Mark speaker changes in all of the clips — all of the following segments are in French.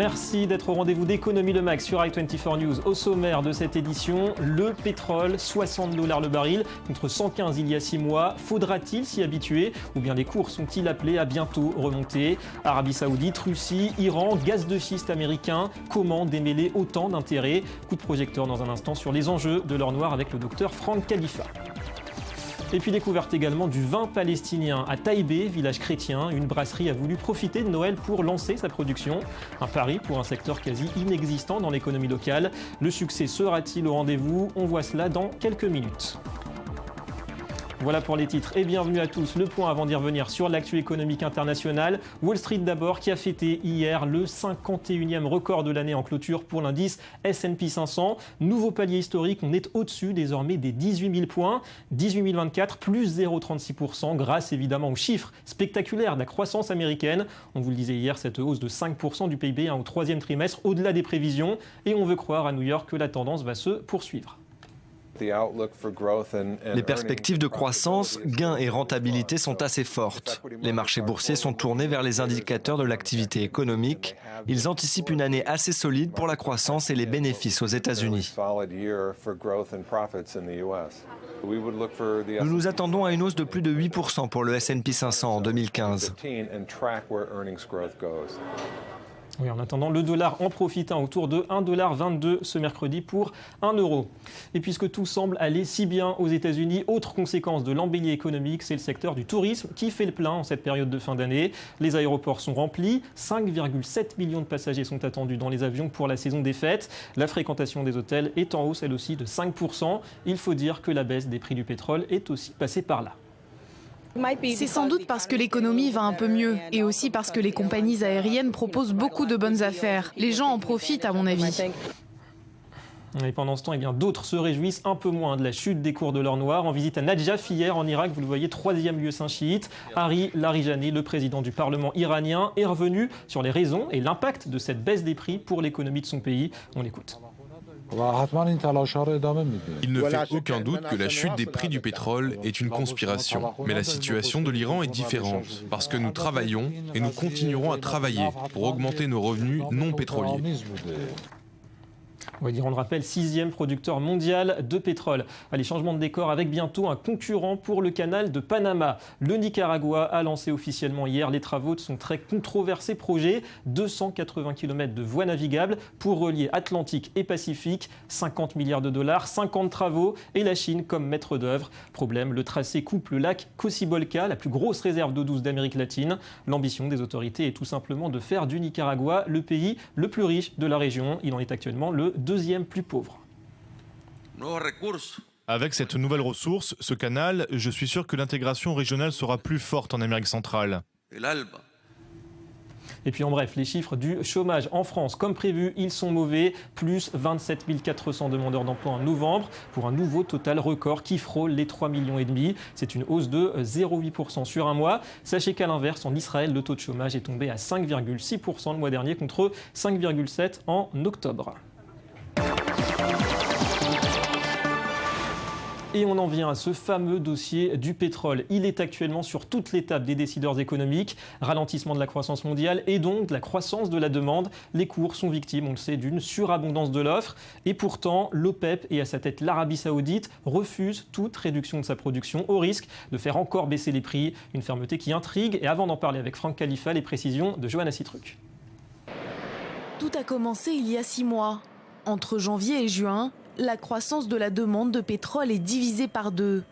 Speaker 1: Merci d'être au rendez-vous d'Économie le Max sur i24 News. Au sommaire de cette édition, le pétrole, $60 le baril contre 115 il y a 6 mois. Faudra-t-il s'y habituer ou bien les cours sont-ils appelés à bientôt remonter? Arabie Saoudite, Russie, Iran, gaz de schiste américain. Comment démêler autant d'intérêts? Coup de projecteur dans un instant sur les enjeux de l'or noir avec le docteur Franck Khalifa. Et puis découverte également du vin palestinien à Taïbé, village chrétien. Une brasserie a voulu profiter de Noël pour lancer sa production. Un pari pour un secteur quasi inexistant dans l'économie locale. Le succès sera-t-il au rendez-vous? On voit cela dans quelques minutes. Voilà pour les titres et bienvenue à tous. Le point avant d'y revenir sur l'actu économique internationale. Wall Street d'abord qui a fêté hier le 51e record de l'année en clôture pour l'indice S&P 500. Nouveau palier historique, on est au-dessus désormais des 18 000 points. 18 024 plus 0,36% grâce évidemment aux chiffres spectaculaires de la croissance américaine. On vous le disait hier, cette hausse de 5% du PIB au troisième trimestre au-delà des prévisions. Et on veut croire à New York que la tendance va se poursuivre.
Speaker 2: Les perspectives de croissance, gains et rentabilité sont assez fortes. Les marchés boursiers sont tournés vers les indicateurs de l'activité économique. Ils anticipent une année assez solide pour la croissance et les bénéfices aux États-Unis. Nous nous attendons à une hausse de plus de 8% pour le S&P 500 en 2015.
Speaker 1: Oui, en attendant, le dollar en profite autour de 1,22$ ce mercredi pour 1 euro. Et puisque tout semble aller si bien aux États-Unis, autre conséquence de l'embellie économique, c'est le secteur du tourisme qui fait le plein en cette période de fin d'année. Les aéroports sont remplis, 5,7 millions de passagers sont attendus dans les avions pour la saison des fêtes. La fréquentation des hôtels est en hausse elle aussi de 5%. Il faut dire que la baisse des prix du pétrole est aussi passée par là.
Speaker 3: C'est sans doute parce que l'économie va un peu mieux et aussi parce que les compagnies aériennes proposent beaucoup de bonnes affaires. Les gens en profitent à mon avis.
Speaker 1: Et pendant ce temps, d'autres se réjouissent un peu moins de la chute des cours de l'or noir. En visite à Nadjaf hier en Irak, vous le voyez, 3e lieu saint chiite. Ari Larijani, le président du Parlement iranien, est revenu sur les raisons et l'impact de cette baisse des prix pour l'économie de son pays. On l'écoute.
Speaker 4: Il ne fait aucun doute que la chute des prix du pétrole est une conspiration. Mais la situation de l'Iran est différente, parce que nous travaillons et nous continuerons à travailler pour augmenter nos revenus non pétroliers.
Speaker 1: Oui, on le rappelle, 6e producteur mondial de pétrole. Allez, changement de décor avec bientôt un concurrent pour le canal de Panama. Le Nicaragua a lancé officiellement hier les travaux de son très controversé projet. 280 km de voies navigables pour relier Atlantique et Pacifique. 50 milliards de dollars, 50 travaux et la Chine comme maître d'œuvre. Problème, le tracé coupe le lac Cocibolca, la plus grosse réserve d'eau douce d'Amérique latine. L'ambition des autorités est tout simplement de faire du Nicaragua le pays le plus riche de la région. Il en est actuellement le deuxième plus pauvre.
Speaker 5: Avec cette nouvelle ressource, ce canal, je suis sûr que l'intégration régionale sera plus forte en Amérique centrale.
Speaker 1: Et puis en bref, les chiffres du chômage en France, comme prévu, ils sont mauvais. Plus 27 400 demandeurs d'emploi en novembre pour un nouveau total record qui frôle les 3,5 millions. C'est une hausse de 0,8% sur un mois. Sachez qu'à l'inverse, en Israël, le taux de chômage est tombé à 5,6% le mois dernier contre 5,7% en octobre. Et on en vient à ce fameux dossier du pétrole. Il est actuellement sur toute l'étape des décideurs économiques. Ralentissement de la croissance mondiale et donc de la croissance de la demande. Les cours sont victimes, on le sait, d'une surabondance de l'offre. Et pourtant, l'OPEP et à sa tête l'Arabie Saoudite refusent toute réduction de sa production au risque de faire encore baisser les prix. Une fermeté qui intrigue. Et avant d'en parler avec Franck Khalifa, les précisions de Johanna Citruc.
Speaker 3: Tout a commencé il y a 6 mois. Entre janvier et juin, la croissance de la demande de pétrole est divisée par 2.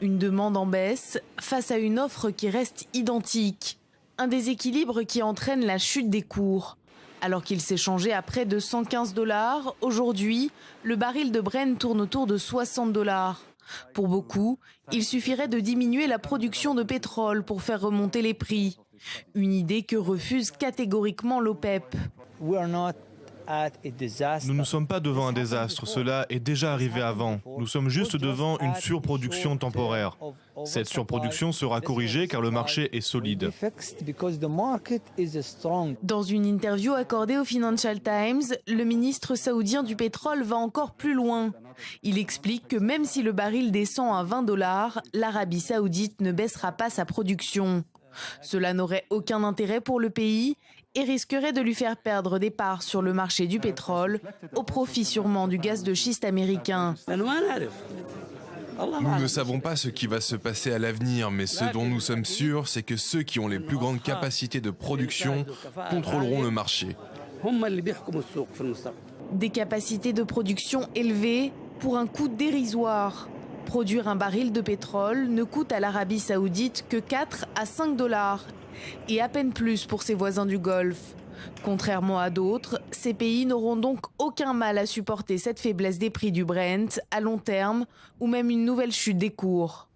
Speaker 3: Une demande en baisse face à une offre qui reste identique. Un déséquilibre qui entraîne la chute des cours. Alors qu'il s'est changé à près de 115 $, aujourd'hui, le baril de Brent tourne autour de 60 $. Pour beaucoup, il suffirait de diminuer la production de pétrole pour faire remonter les prix. Une idée que refuse catégoriquement l'OPEP.
Speaker 5: Nous ne sommes pas devant un désastre, cela est déjà arrivé avant. Nous sommes juste devant une surproduction temporaire. Cette surproduction sera corrigée car le marché est solide.
Speaker 3: Dans une interview accordée au Financial Times, le ministre saoudien du pétrole va encore plus loin. Il explique que même si le baril descend à 20 $, l'Arabie saoudite ne baissera pas sa production. Cela n'aurait aucun intérêt pour le pays et risquerait de lui faire perdre des parts sur le marché du pétrole, au profit sûrement du gaz de schiste américain.
Speaker 4: Nous ne savons pas ce qui va se passer à l'avenir, mais ce dont nous sommes sûrs, c'est que ceux qui ont les plus grandes capacités de production contrôleront le marché.
Speaker 3: Des capacités de production élevées pour un coût dérisoire. Produire un baril de pétrole ne coûte à l'Arabie Saoudite que 4 à 5 dollars et à peine plus pour ses voisins du Golfe. Contrairement à d'autres, ces pays n'auront donc aucun mal à supporter cette faiblesse des prix du Brent à long terme ou même une nouvelle chute des cours.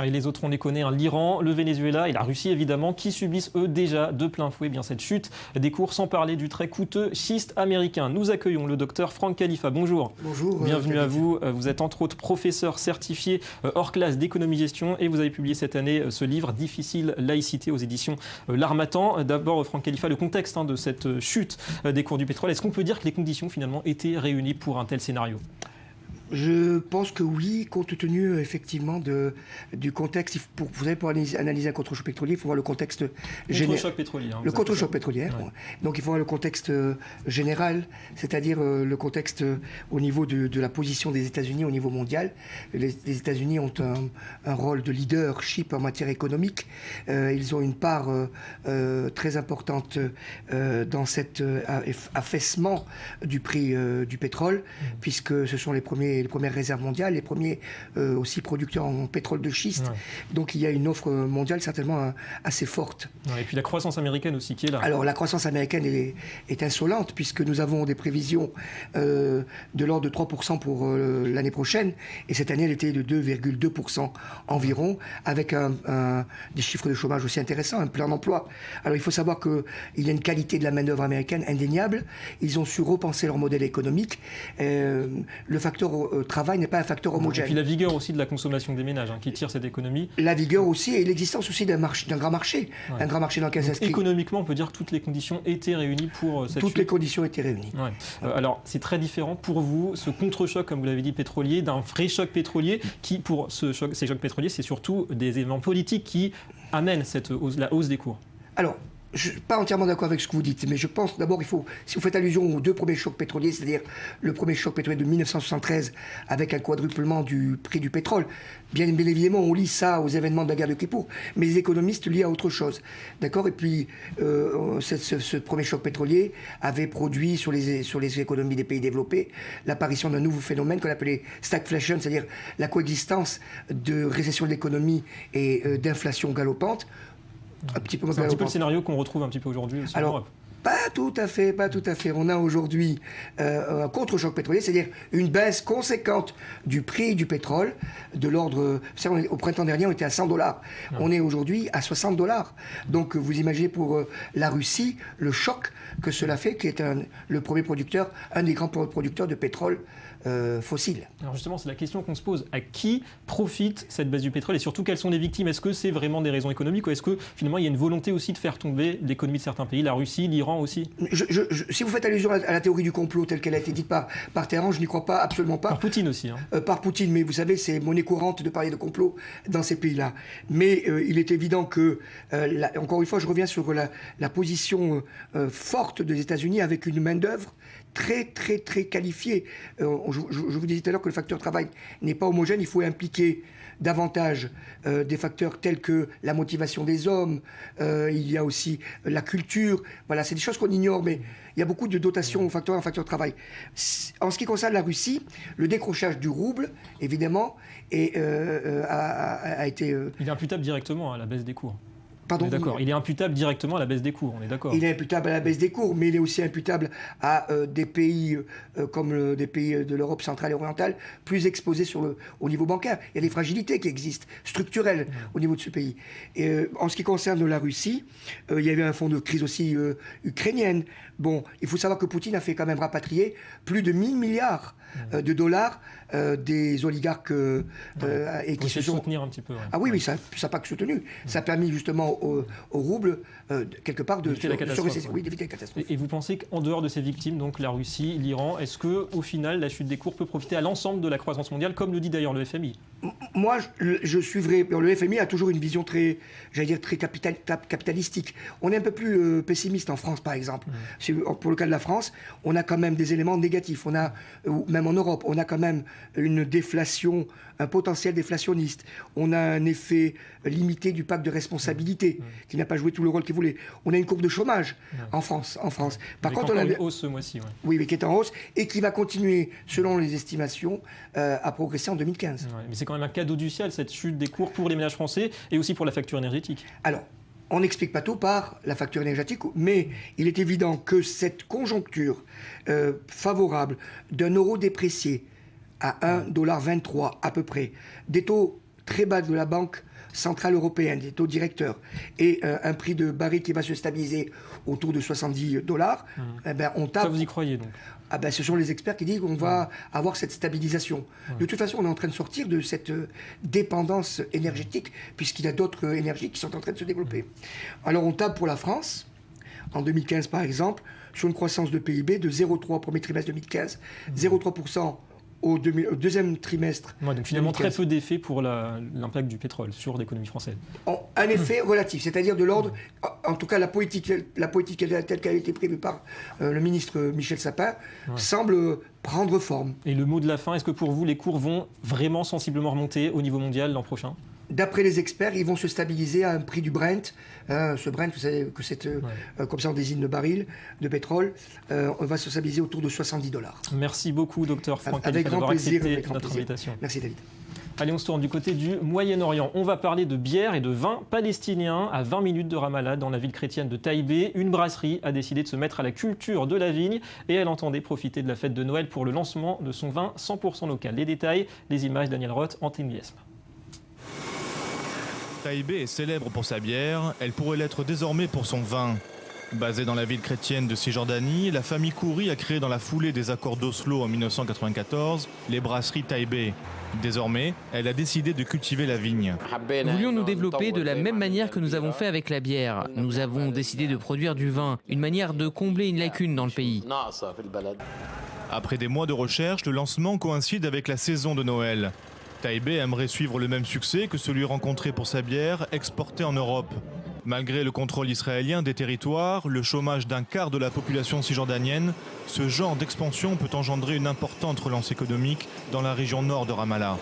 Speaker 1: Et les autres, on les connaît, l'Iran, le Venezuela et la Russie évidemment, qui subissent eux déjà de plein fouet cette chute des cours, sans parler du très coûteux schiste américain. Nous accueillons le docteur Franck Khalifa. Bonjour.
Speaker 6: Bonjour.
Speaker 1: Bienvenue à vous. Vous êtes entre autres professeur certifié hors classe d'économie-gestion et vous avez publié cette année ce livre Difficile laïcité aux éditions L'Harmattan. D'abord, Franck Khalifa, le contexte de cette chute des cours du pétrole. Est-ce qu'on peut dire que les conditions finalement étaient réunies pour un tel scénario ?
Speaker 6: Je pense que oui, compte tenu effectivement du contexte. Pour analyser un contre-choc pétrolier, il faut voir le contexte général.
Speaker 1: Contre-choc pétrolier.
Speaker 6: Le contre-choc pétrolier. Ouais. Donc il faut voir le contexte général, c'est-à-dire le contexte au niveau de la position des États-Unis au niveau mondial. Les États-Unis ont un rôle de leadership en matière économique. Ils ont une part très importante dans cet affaissement du prix du pétrole, puisque ce sont les premières réserves mondiales, les premiers aussi producteurs en pétrole de schiste. Ouais. Donc il y a une offre mondiale certainement assez forte.
Speaker 1: Ouais, et puis la croissance américaine aussi qui est là.
Speaker 6: Alors la croissance américaine est insolente puisque nous avons des prévisions de l'ordre de 3% pour l'année prochaine et cette année elle était de 2,2% environ avec des chiffres de chômage aussi intéressants, un plein emploi. Alors il faut savoir qu'il y a une qualité de la main-d'œuvre américaine indéniable. Ils ont su repenser leur modèle économique. Le facteur travail n'est pas un facteur homogène.
Speaker 1: Et puis la vigueur aussi de la consommation des ménages qui tire cette économie.
Speaker 6: La vigueur aussi et l'existence aussi d'un grand marché. Ouais. Un grand marché dans lequel s'inscrit.
Speaker 1: Économiquement, on peut dire que toutes les conditions étaient réunies pour cette chute.
Speaker 6: Toutes les conditions étaient réunies.
Speaker 1: Ouais. Alors, c'est très différent pour vous, ce contre-choc, comme vous l'avez dit, pétrolier, d'un vrai choc pétrolier, qui, pour ces chocs pétroliers, c'est surtout des éléments politiques qui amènent la hausse des cours.
Speaker 6: Alors, je ne suis pas entièrement d'accord avec ce que vous dites, mais je pense d'abord si vous faites allusion aux deux premiers chocs pétroliers, c'est-à-dire le premier choc pétrolier de 1973 avec un quadruplement du prix du pétrole, bien évidemment on lie ça aux événements de la guerre de Kippour, mais les économistes lient à autre chose. D'accord ? Et puis ce premier choc pétrolier avait produit sur les économies des pays développés l'apparition d'un nouveau phénomène qu'on appelait stagflation, c'est-à-dire la coexistence de récession de l'économie et d'inflation galopante.
Speaker 1: C'est un petit peu le scénario qu'on retrouve un petit peu aujourd'hui en Europe.
Speaker 6: Pas tout à fait. On a aujourd'hui un contre-choc pétrolier, c'est-à-dire une baisse conséquente du prix du pétrole, de l'ordre... Au printemps dernier, on était à 100 dollars. On est aujourd'hui à 60 dollars. Donc vous imaginez pour la Russie le choc que cela fait, qui est le premier producteur, un des grands producteurs de pétrole fossile.
Speaker 1: Alors justement, c'est la question qu'on se pose. À qui profite cette baisse du pétrole et surtout, quelles sont les victimes ? Est-ce que c'est vraiment des raisons économiques ou est-ce que finalement, il y a une volonté aussi de faire tomber l'économie de certains pays, la Russie, l'Iran aussi ?
Speaker 6: Si vous faites allusion à la théorie du complot telle qu'elle a été dite par Téhéran, je n'y crois pas, absolument pas.
Speaker 1: Par Poutine aussi.
Speaker 6: Par Poutine, mais vous savez, c'est monnaie courante de parler de complot dans ces pays-là. Mais il est évident que, encore une fois, je reviens sur la position forte des États-Unis avec une main-d'œuvre très qualifiée. Je vous disais tout à l'heure que le facteur travail n'est pas homogène, il faut impliquer davantage des facteurs tels que la motivation des hommes, il y a aussi la culture, voilà, c'est des choses qu'on ignore, mais il y a beaucoup de dotations aux facteurs travail. En ce qui concerne la Russie, le décrochage du rouble, évidemment, a été...
Speaker 1: Il est imputable directement à la baisse des cours.
Speaker 6: Pardon,
Speaker 1: d'accord. Il est imputable directement à la baisse des cours, on est d'accord.
Speaker 6: Il est imputable à la baisse des cours, mais il est aussi imputable à des pays comme des pays de l'Europe centrale et orientale, plus exposés au niveau bancaire. Il y a des fragilités qui existent, structurelles, au niveau de ce pays. Et, en ce qui concerne la Russie, il y a eu un fonds de crise aussi ukrainienne. Bon, il faut savoir que Poutine a fait quand même rapatrier plus de 1000 milliards de dollars des oligarques
Speaker 1: et qui se sont... soutenir un petit peu. Ouais.
Speaker 6: Ah oui, ça n'a pas que soutenu. Ça a permis justement au rouble, quelque part, d'éviter la catastrophe.
Speaker 1: Et vous pensez qu'en dehors de ces victimes, donc la Russie, l'Iran, est-ce qu'au final, la chute des cours peut profiter à l'ensemble de la croissance mondiale, comme le dit d'ailleurs le FMI ?
Speaker 6: Moi, je suivrai. Le FMI a toujours une vision très capitalistique. On est un peu plus pessimiste en France, par exemple. Pour le cas de la France, on a quand même des éléments négatifs. Même en Europe, on a quand même une déflation, un potentiel déflationniste. On a un effet limité du pacte de responsabilité, qui n'a pas joué tout le rôle qu'il voulait. On a une courbe de chômage en France.
Speaker 1: Par contre, on a une hausse ce mois-ci.
Speaker 6: Oui, mais qui est en hausse et qui va continuer, selon les estimations, à progresser en 2015.
Speaker 1: Mais c'est quand même un cadeau du ciel, cette chute des cours pour les ménages français et aussi pour la facture énergétique.
Speaker 6: Alors, on n'explique pas tout par la facture énergétique, mais il est évident que cette conjoncture favorable d'un euro déprécié à 1,23$ à peu près, des taux très bas de la Banque centrale européenne, des taux directeurs, et un prix de baril qui va se stabiliser autour de $70, on tape...
Speaker 1: Ça, vous y croyez donc?
Speaker 6: Ce sont les experts qui disent qu'on va avoir cette stabilisation. De toute façon, on est en train de sortir de cette dépendance énergétique, puisqu'il y a d'autres énergies qui sont en train de se développer. Alors on tape pour la France, en 2015 par exemple, sur une croissance de PIB de 0,3 au premier trimestre 2015, 0,3% au deuxième trimestre.
Speaker 1: Donc finalement 2015. Très peu d'effet pour l'impact du pétrole sur l'économie française.
Speaker 6: Un effet relatif, c'est-à-dire de l'ordre, en tout cas la politique telle qu'elle a été prévue par le ministre Michel Sapin, semble prendre forme.
Speaker 1: Et le mot de la fin, est-ce que pour vous les cours vont vraiment sensiblement remonter au niveau mondial l'an prochain?
Speaker 6: D'après les experts, ils vont se stabiliser à un prix du Brent. Ce Brent, vous savez que c'est comme ça on désigne le baril de pétrole. On va se stabiliser autour de $70.
Speaker 1: Merci beaucoup, docteur Franck
Speaker 6: Khalifa,
Speaker 1: d'avoir accepté notre invitation.
Speaker 6: Merci David.
Speaker 1: Allez, on se tourne du côté du Moyen-Orient. On va parler de bière et de vin palestinien à 20 minutes de Ramallah, dans la ville chrétienne de Taïbé. Une brasserie a décidé de se mettre à la culture de la vigne et elle entendait profiter de la fête de Noël pour le lancement de son vin 100% local. Les détails, les images, Daniel Roth, Antenne Liesme.
Speaker 5: Taïbé est célèbre pour sa bière, elle pourrait l'être désormais pour son vin. Basée dans la ville chrétienne de Cisjordanie, la famille Khoury a créé dans la foulée des accords d'Oslo en 1994 les brasseries Taïbé. Désormais, elle a décidé de cultiver la vigne.
Speaker 7: Nous voulions nous développer de la même manière que nous avons fait avec la bière. Nous avons décidé de produire du vin, une manière de combler une lacune dans le pays.
Speaker 5: Après des mois de recherche, le lancement coïncide avec la saison de Noël. Taïbé aimerait suivre le même succès que celui rencontré pour sa bière exportée en Europe. Malgré le contrôle israélien des territoires, le chômage d'un quart de la population cisjordanienne, ce genre d'expansion peut engendrer une importante relance économique dans la région nord de Ramallah.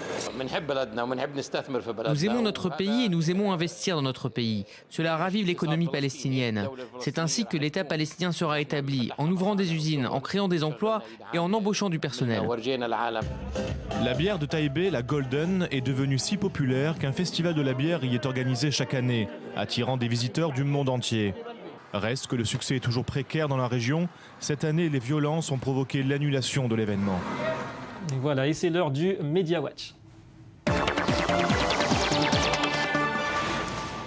Speaker 7: Nous aimons notre pays et nous aimons investir dans notre pays. Cela ravive l'économie palestinienne. C'est ainsi que l'État palestinien sera établi, en ouvrant des usines, en créant des emplois et en embauchant du personnel.
Speaker 5: La bière de Taïbé, la Golden, est devenue si populaire qu'un festival de la bière y est organisé chaque année, attirant des visiteurs du monde entier. Reste que le succès est toujours précaire dans la région. Cette année, les violences ont provoqué l'annulation de l'événement.
Speaker 1: Voilà, et c'est l'heure du Media Watch.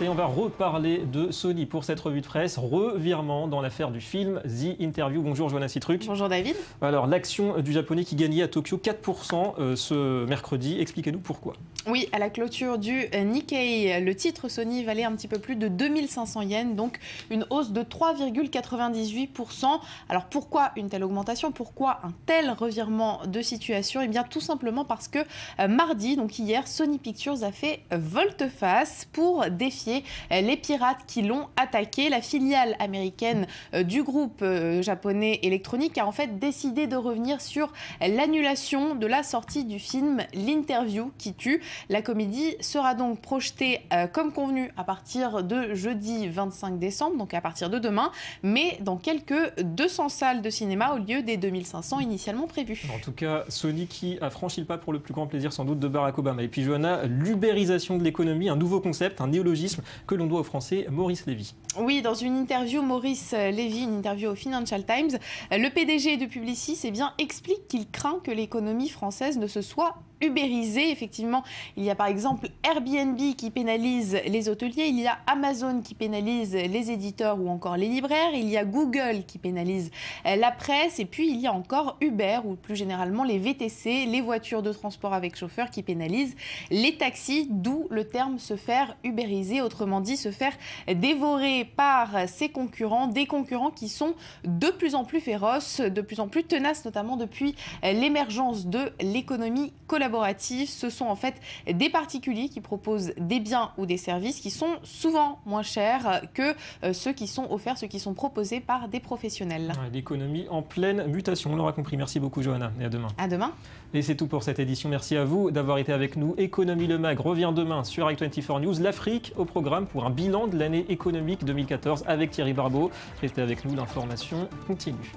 Speaker 1: Et on va reparler de Sony pour cette revue de presse. Revirement dans l'affaire du film The Interview. Bonjour Joanna Citruc.
Speaker 8: Bonjour David.
Speaker 1: Alors l'action du japonais qui gagnait à Tokyo 4% ce mercredi. Expliquez-nous pourquoi.
Speaker 8: Oui, à la clôture du Nikkei, le titre Sony valait un petit peu plus de 2500 yens, donc une hausse de 3,98%. Alors pourquoi une telle augmentation? Pourquoi un tel revirement de situation? Eh bien tout simplement parce que mardi, donc hier, Sony Pictures a fait volte-face pour défier les pirates qui l'ont attaqué. La filiale américaine du groupe japonais Electronic a en fait décidé de revenir sur l'annulation de la sortie du film L'Interview qui tue. La comédie sera donc projetée comme convenu à partir de jeudi 25 décembre, donc à partir de demain, mais dans quelques 200 salles de cinéma au lieu des 2500 initialement prévues.
Speaker 1: En tout cas, Sony qui a franchi le pas pour le plus grand plaisir sans doute de Barack Obama. Et puis Joanna, l'ubérisation de l'économie, un nouveau concept, un néologisme que l'on doit au français Maurice Lévy.
Speaker 8: Oui, dans une interview, Maurice Lévy, une interview au Financial Times, le PDG de Publicis explique qu'il craint que l'économie française ne se soit ubérisée. Effectivement, il y a par exemple Airbnb qui pénalise les hôteliers, il y a Amazon qui pénalise les éditeurs ou encore les libraires, il y a Google qui pénalise la presse et puis il y a encore Uber ou plus généralement les VTC, les voitures de transport avec chauffeur qui pénalisent les taxis, d'où le terme se faire ubériser. s'écraser, autrement dit se faire dévorer par ses concurrents, des concurrents qui sont de plus en plus féroces, de plus en plus tenaces, notamment depuis l'émergence de l'économie collaborative. Ce sont en fait des particuliers qui proposent des biens ou des services qui sont souvent moins chers que ceux qui sont offerts, ceux qui sont proposés par des professionnels.
Speaker 1: L'économie en pleine mutation, on l'aura compris. Merci beaucoup Johanna et à demain.
Speaker 8: À demain.
Speaker 1: Et c'est tout pour cette édition. Merci à vous d'avoir été avec nous. Économie Le Mag revient demain sur i24 News. L'Afrique au programme pour un bilan de l'année économique 2014 avec Thierry Barbeau. Restez avec nous, l'information continue.